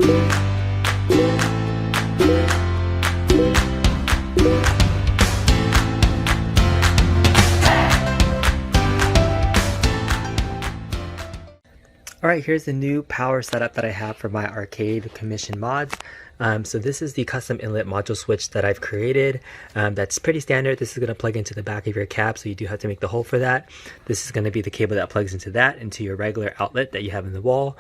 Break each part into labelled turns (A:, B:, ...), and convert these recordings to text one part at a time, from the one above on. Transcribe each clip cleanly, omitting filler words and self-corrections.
A: Alright, here's the new power setup that I have for my arcade commission mods. So this is the custom inlet module switch that I've created. That's pretty standard. This is going to plug into the back of your cab, so you do have to make the hole for that. This is going to be the cable that plugs into that, into your regular outlet that you have in the wall.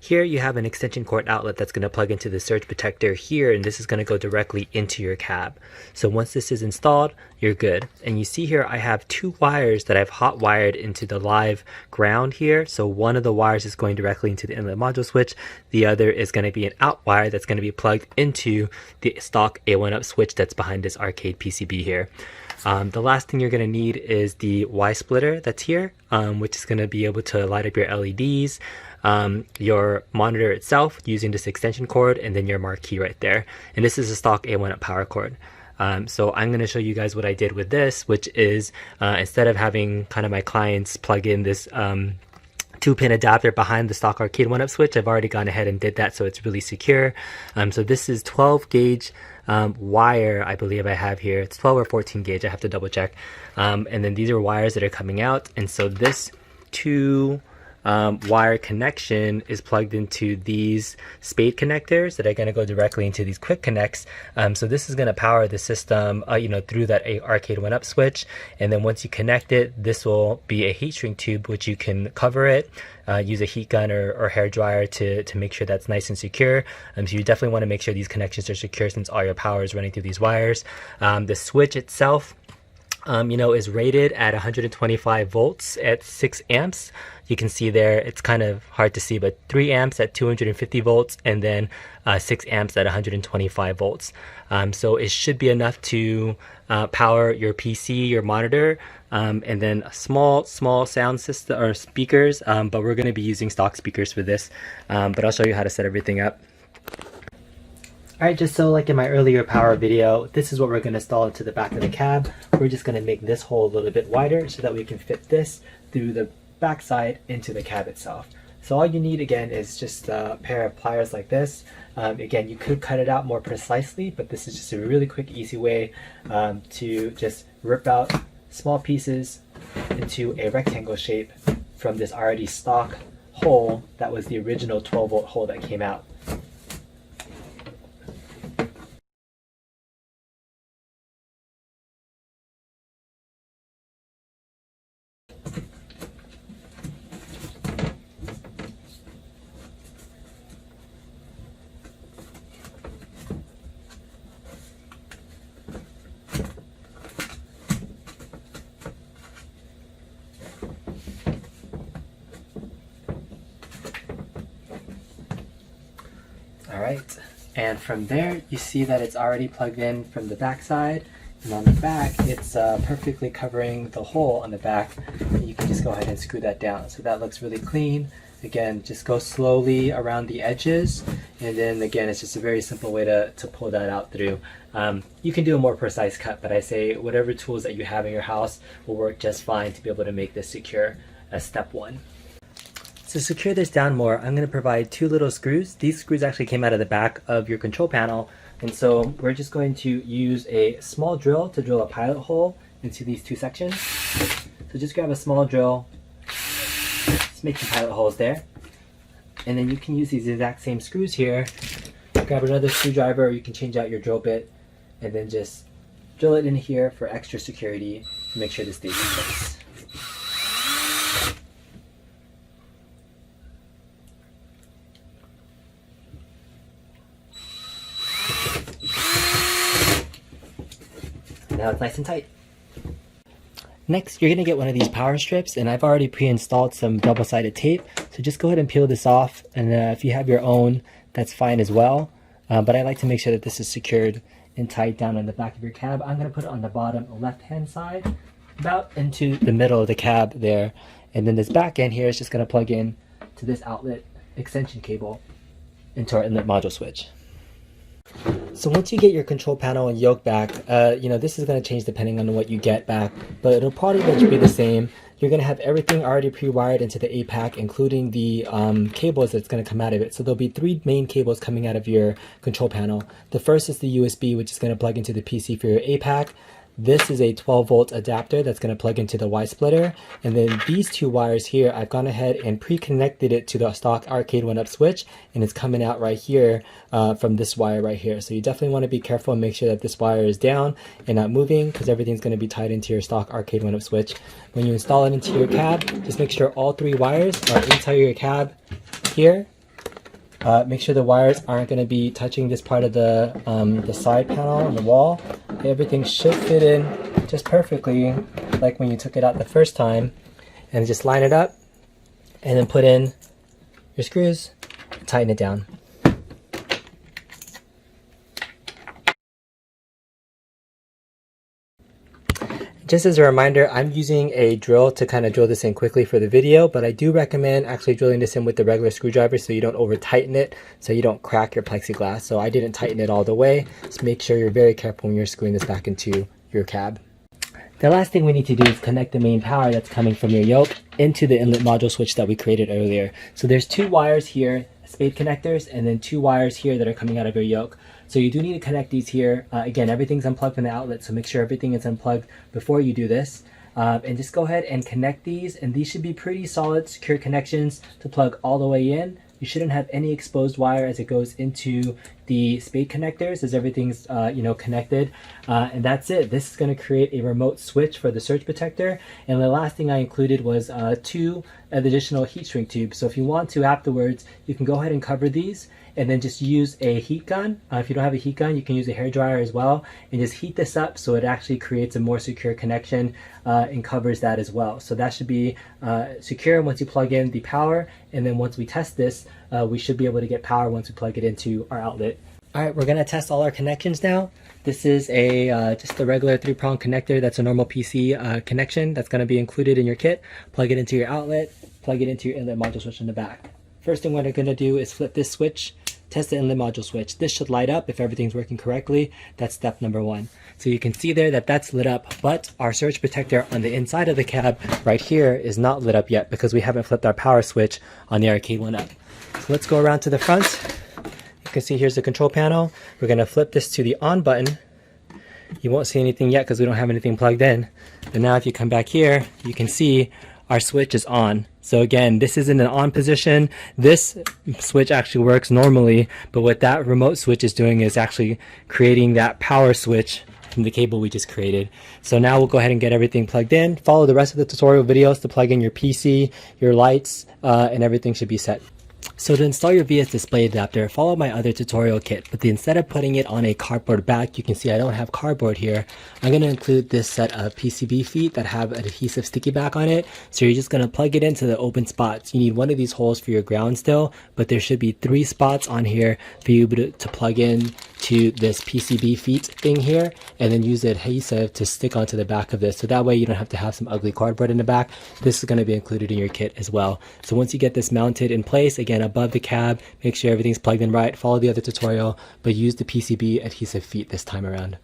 A: Here you have an extension cord outlet that's going to plug into the surge protector here, and this is going to go directly into your cab. So once this is installed, you're good. And you see here I have two wires that I've hot wired into the live ground here. So one of the wires is going directly into the inlet module switch. The other is going to be an out wire that's going to be plugged into the stock A1Up switch that's behind this arcade PCB here. The last thing you're going to need is the Y splitter that's here, which is going to be able to light up your LEDs, your monitor itself using this extension cord, and then your marquee right there. And this is a stock A1Up power cord. So I'm going to show you guys what I did with this, which is instead of having kind of my clients plug in this 2-pin adapter behind the stock Arcade1Up switch, I've already gone ahead and did that, so it's really secure. So this is 12 gauge wire, I believe I have here. It's 12 or 14 gauge, I have to double check. And then these are wires that are coming out, and so this wire connection is plugged into these spade connectors that are going to go directly into these quick connects. So this is going to power the system through that Arcade1Up switch, and then once you connect it, this will be a heat shrink tube which you can cover it, use a heat gun or hair dryer to make sure that's nice and secure. So you definitely want to make sure these connections are secure since all your power is running through these wires. The switch itself is rated at 125 volts at 6 amps. You can see there, it's kind of hard to see, but 3 amps at 250 volts, and then 6 amps at 125 volts. So it should be enough to power your PC, your monitor, and then a small sound system or speakers, but we're going to be using stock speakers for this, but I'll show you how to set everything up. Alright, just so like in my earlier power video, this is what we're going to install into the back of the cab. We're just going to make this hole a little bit wider so that we can fit this through the backside into the cab itself. So all you need again is just a pair of pliers like this. Again, you could cut it out more precisely, but this is just a really quick, easy way to just rip out small pieces into a rectangle shape from this already stock hole that was the original 12-volt hole that came out. Alright, and from there you see that it's already plugged in from the back side, and on the back it's perfectly covering the hole on the back. You can just go ahead and screw that down. So that looks really clean. Again, just go slowly around the edges, and then again it's just a very simple way to pull that out through. You can do a more precise cut, but I say whatever tools that you have in your house will work just fine to be able to make this secure as step one. To secure this down more, I'm going to provide 2 little screws. These screws actually came out of the back of your control panel, and so we're just going to use a small drill to drill a pilot hole into these 2 sections. So just grab a small drill, just make some pilot holes there, and then you can use these exact same screws here. Grab another screwdriver, or you can change out your drill bit, and then just drill it in here for extra security to make sure this stays in place. Now it's nice and tight. Next, you're going to get one of these power strips, and I've already pre-installed some double-sided tape, so just go ahead and peel this off, and if you have your own, that's fine as well. But I like to make sure that this is secured and tight down on the back of your cab. I'm going to put it on the bottom left-hand side, about into the middle of the cab there, and then this back end here is just going to plug in to this outlet extension cable into our inlet module switch. So once you get your control panel and yoke back, this is going to change depending on what you get back, but it'll probably be the same. You're going to have everything already pre-wired into the APAC, including the cables that's going to come out of it. So there'll be 3 main cables coming out of your control panel. The first is the USB, which is going to plug into the PC for your APAC. This is a 12-volt adapter that's going to plug into the Y splitter, and then these 2 wires here, I've gone ahead and pre-connected it to the stock Arcade1Up switch, and it's coming out right here from this wire right here. So you definitely want to be careful and make sure that this wire is down and not moving, because everything's going to be tied into your stock Arcade1Up switch. When you install it into your cab, just make sure all 3 wires are inside your cab here. Make sure the wires aren't going to be touching this part of the side panel on the wall. Everything should fit in just perfectly, like when you took it out the first time. And just line it up, and then put in your screws and tighten it down. Just as a reminder, I'm using a drill to kind of drill this in quickly for the video, but I do recommend actually drilling this in with the regular screwdriver so you don't over tighten it, so you don't crack your plexiglass. So I didn't tighten it all the way. Just make sure you're very careful when you're screwing this back into your cab. The last thing we need to do is connect the main power that's coming from your yoke into the inlet module switch that we created earlier. So there's 2 wires here, spade connectors, and then 2 wires here that are coming out of your yoke. So you do need to connect these here. Again, everything's unplugged from the outlet, so make sure everything is unplugged before you do this. And just go ahead and connect these, and these should be pretty solid, secure connections to plug all the way in. You shouldn't have any exposed wire as it goes into the spade connectors, as everything's connected. And that's it. This is going to create a remote switch for the surge protector. And the last thing I included was 2 additional heat shrink tubes. So if you want to afterwards, you can go ahead and cover these and then just use a heat gun. If you don't have a heat gun, you can use a hairdryer as well, and just heat this up so it actually creates a more secure connection and covers that as well. So that should be secure once you plug in the power, and then once we test this, we should be able to get power once we plug it into our outlet. All right, we're gonna test all our connections now. This is just a regular 3-prong connector. That's a normal PC connection that's gonna be included in your kit. Plug it into your outlet, plug it into your inlet module switch in the back. First thing we're gonna do is flip this switch, test the inlet module switch. This should light up if everything's working correctly. That's step number 1. So you can see there that that's lit up, but our surge protector on the inside of the cab right here is not lit up yet because we haven't flipped our power switch on the Arcade1Up. So let's go around to the front. You can see here's the control panel. We're gonna flip this to the on button. You won't see anything yet because we don't have anything plugged in. But now if you come back here, you can see our switch is on. So again, this is in an on position. This switch actually works normally, but what that remote switch is doing is actually creating that power switch from the cable we just created. So now we'll go ahead and get everything plugged in. Follow the rest of the tutorial videos to plug in your PC, your lights, and everything should be set. So to install your SDisplay adapter, follow my other tutorial kit, but instead of putting it on a cardboard back, you can see I don't have cardboard here. I'm going to include this set of PCB feet that have an adhesive sticky back on it. So you're just going to plug it into the open spots. You need one of these holes for your ground still, but there should be 3 spots on here for you to plug in to this PCB feet thing here, and then use the adhesive to stick onto the back of this. So that way you don't have to have some ugly cardboard in the back. This is going to be included in your kit as well. So once you get this mounted in place, again above the cab, make sure everything's plugged in right, follow the other tutorial, but use the PCB adhesive feet this time around.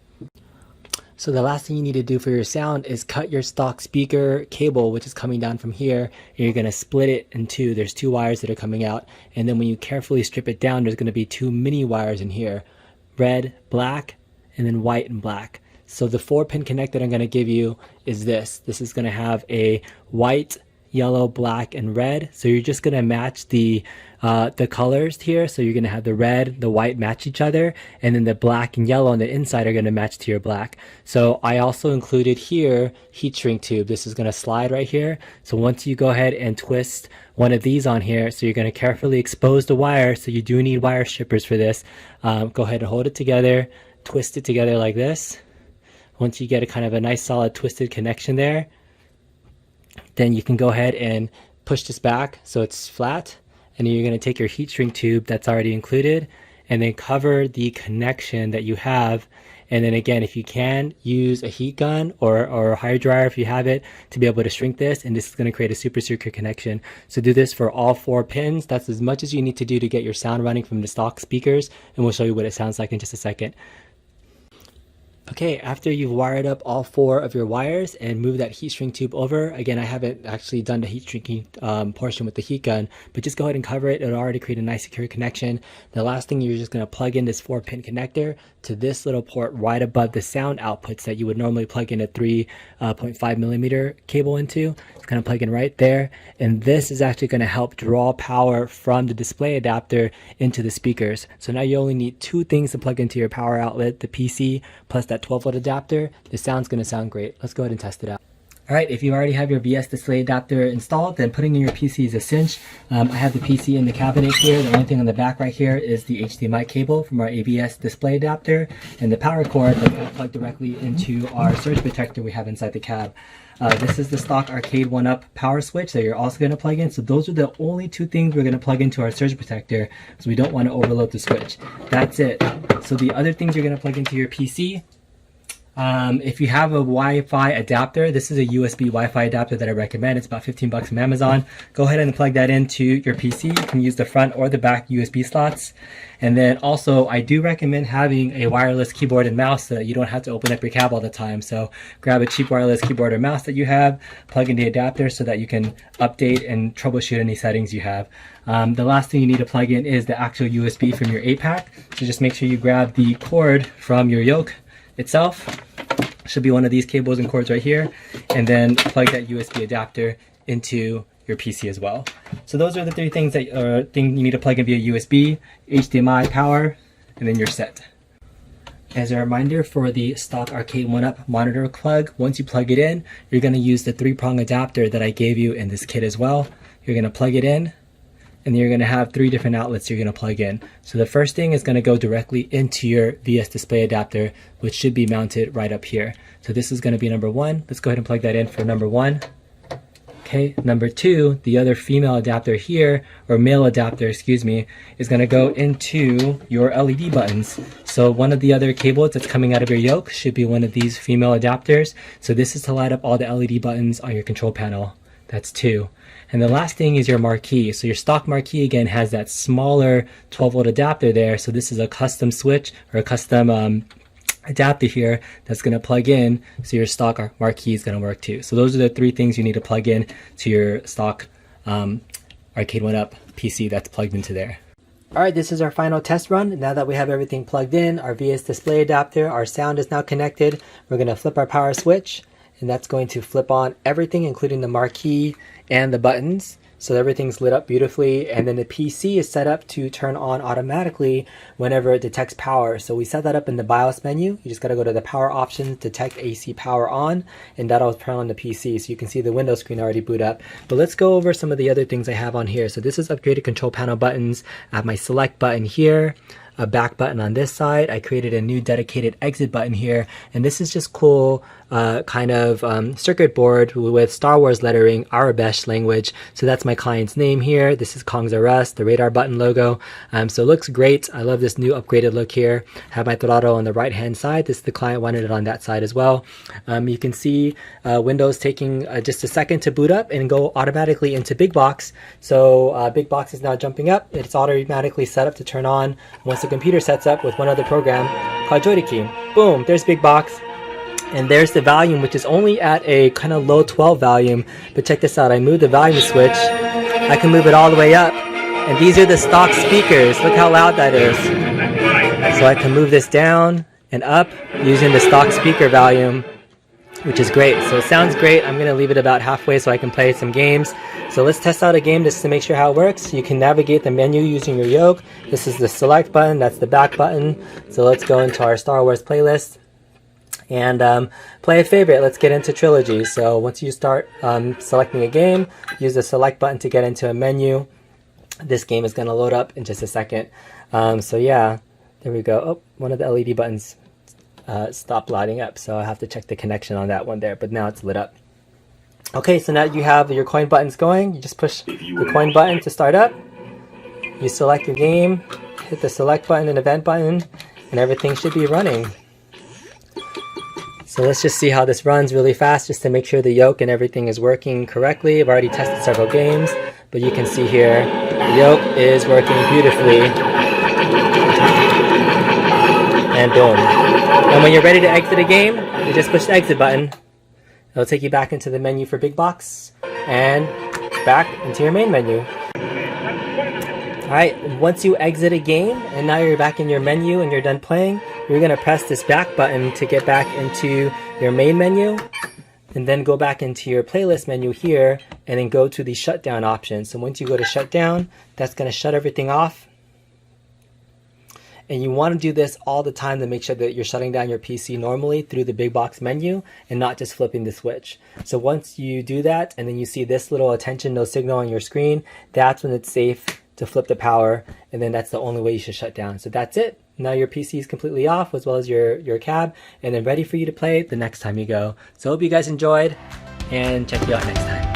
A: So the last thing you need to do for your sound is cut your stock speaker cable, which is coming down from here, and you're going to split it in 2. There's 2 wires that are coming out, and then when you carefully strip it down, there's going to be 2 mini wires in here, red, black, and then white and black. So the 4-pin connect that I'm going to give you is this. This is going to have a white, yellow, black, and red. So you're just going to match the colors here. So you're going to have the red, the white match each other, and then the black and yellow on the inside are going to match to your black. So I also included here heat shrink tube. This is going to slide right here. So once you go ahead and twist one of these on here, so you're going to carefully expose the wire. So you do need wire strippers for this. Go ahead and hold it together, twist it together like this. Once you get a kind of a nice solid twisted connection there, then you can go ahead and push this back so it's flat, and then you're going to take your heat shrink tube that's already included and then cover the connection that you have, And then again, if you can, use a heat gun or a high dryer if you have it to be able to shrink this, and this is going to create a super secure connection. So do this for all 4 pins. That's as much as you need to do to get your sound running from the stock speakers, and we'll show you what it sounds like in just a second. Okay, after you've wired up all 4 of your wires and move that heat shrink tube over, again, I haven't actually done the heat shrinking portion with the heat gun, but just go ahead and cover it. It'll already create a nice secure connection. The last thing, you're just going to plug in this 4-pin connector to this little port right above the sound outputs that you would normally plug in a 3.5 millimeter cable into. It's going to plug in right there, and this is actually going to help draw power from the display adapter into the speakers. So now you only need 2 things to plug into your power outlet, the PC plus that 12-volt adapter. The sound's going to sound great. Let's go ahead and test it out. Alright, if you already have your SDisplay adapter installed, then putting in your PC is a cinch. I have the PC in the cabinet here. The only thing on the back right here is the HDMI cable from our SDisplay adapter and the power cord that's going to plug directly into our surge protector we have inside the cab. This is the stock Arcade1Up power switch that you're also going to plug in. So those are the only 2 things we're going to plug into our surge protector, so we don't want to overload the switch. That's it. So the other things you're going to plug into your PC, if you have a Wi-Fi adapter, this is a USB Wi-Fi adapter that I recommend. It's about 15 bucks from Amazon. Go ahead and plug that into your PC. You can use the front or the back USB slots. And then also, I do recommend having a wireless keyboard and mouse so that you don't have to open up your cab all the time. So grab a cheap wireless keyboard or mouse that you have, plug in the adapter so that you can update and troubleshoot any settings you have. The last thing you need to plug in is the actual USB from your 8-pack. So just make sure you grab the cord from your yoke itself. Should be one of these cables and cords right here, and then plug that USB adapter into your PC as well. So those are the 3 things that you need to plug in via USB, HDMI, power, and then you're set. As a reminder for the stock Arcade1Up monitor plug, once you plug it in, you're going to use the 3-prong adapter that I gave you in this kit as well. You're going to plug it in, and you're going to have 3 different outlets you're going to plug in. So the first thing is going to go directly into your SDisplay adapter, which should be mounted right up here. So this is going to be number 1. Let's go ahead and plug that in for number 1. Okay, number 2, the other female adapter here, or male adapter, excuse me, is going to go into your LED buttons. So one of the other cables that's coming out of your yoke should be one of these female adapters. So this is to light up all the LED buttons on your control panel. That's 2. And the last thing is your marquee. So your stock marquee again has that smaller 12-volt adapter there. So this is a custom switch or a custom adapter here that's going to plug in, so your stock marquee is going to work too. So those are the 3 things you need to plug in to your stock Arcade1Up PC that's plugged into there. Alright, this is our final test run. Now that we have everything plugged in, our SDisplay adapter, our sound is now connected. We're going to flip our power switch, and that's going to flip on everything, including the marquee and the buttons. So everything's lit up beautifully, and then the PC is set up to turn on automatically whenever it detects power. So we set that up in the BIOS menu. You just got to go to the power options, detect AC power on, and that'll turn on the PC. So you can see the Windows screen already boot up. But let's go over some of the other things I have on here. So this is upgraded control panel buttons. I have my select button here, a back button on this side. I created a new dedicated exit button here, and this is just cool kind of circuit board with Star Wars lettering, Arabesh language. So that's my client's name here. This is Kong's Arrest, the radar button logo. So it looks great. I love this new upgraded look here. Have my throttle on the right hand side. This is the client wanted it on that side as well. You can see Windows taking just a second to boot up and go automatically into BigBox. So BigBox is now jumping up. It's automatically set up to turn on once the computer sets up with one other program called JoyToKey. Boom, there's BigBox. And there's the volume, which is only at a kind of low 12 volume. But check this out. I move the volume switch. I can move it all the way up. And these are the stock speakers. Look how loud that is. So I can move this down and up using the stock speaker volume, which is great. So it sounds great. I'm going to leave it about halfway so I can play some games. So let's test out a game just to make sure how it works. You can navigate the menu using your yoke. This is the select button. That's the back button. So let's go into our Star Wars playlist and play a favorite. Let's get into Trilogy. So once you start selecting a game, use the select button to get into a menu. This game is going to load up in just a second. So yeah, there we go. Oh, one of the LED buttons stopped lighting up, so I have to check the connection on that one there, but now it's lit up. Okay, so now you have your coin buttons going. You just push the coin button to start up. You select your game, hit the select button and event button, and everything should be running. So let's just see how this runs really fast just to make sure the yoke and everything is working correctly. I've already tested several games, but you can see here the yoke is working beautifully. And boom. And when you're ready to exit a game, you just push the exit button. It'll take you back into the menu for BigBox and back into your main menu. Alright, once you exit a game and now you're back in your menu and you're done playing, you're going to press this back button to get back into your main menu, and then go back into your playlist menu here and then go to the shutdown option. So once you go to shutdown, that's going to shut everything off. And you want to do this all the time to make sure that you're shutting down your PC normally through the BigBox menu and not just flipping the switch. So once you do that and then you see this little attention no signal on your screen, that's when it's safe to flip the power, and then that's the only way you should shut down. So that's it. Now your PC is completely off as well as your cab, and then ready for you to play the next time you go. So I hope you guys enjoyed, and check you out next time.